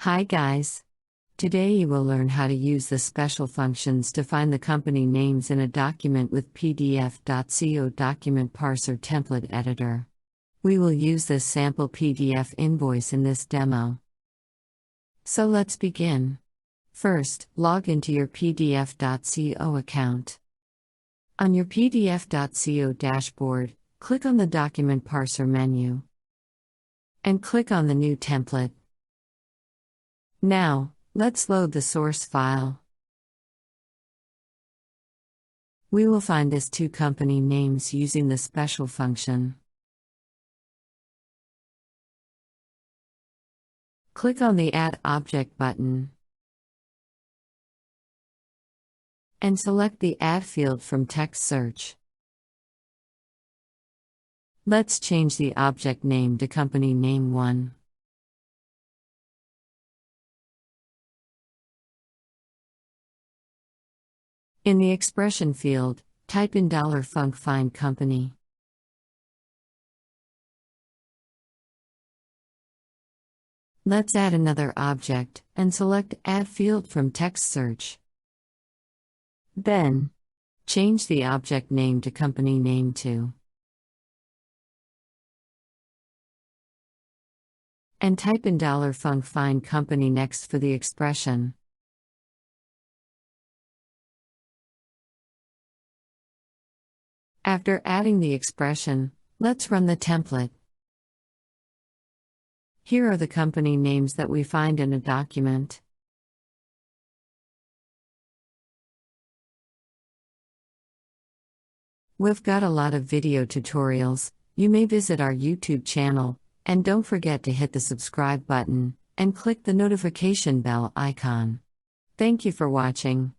Hi guys! Today you will learn how to use the special functions to find the company names in a document with PDF.co document parser template editor. We will use this sample PDF invoice in this demo. So let's begin. First, log into your PDF.co account. On your PDF.co dashboard, click on the Document Parser menu and click on the New Template. Now, let's load the source file. We will find these two company names using the special function. Click on the Add Object button and select the Add field from text search. Let's change the object name to Company Name 1. In the expression field, type in $func find company. Let's add another object and select Add field from text search. Then, change the object name to Company Name 2. And type in $func find company next for the expression. After adding the expression, let's run the template. Here are the company names that we find in a document. We've got a lot of video tutorials. You may visit our YouTube channel, and don't forget to hit the subscribe button and click the notification bell icon. Thank you for watching.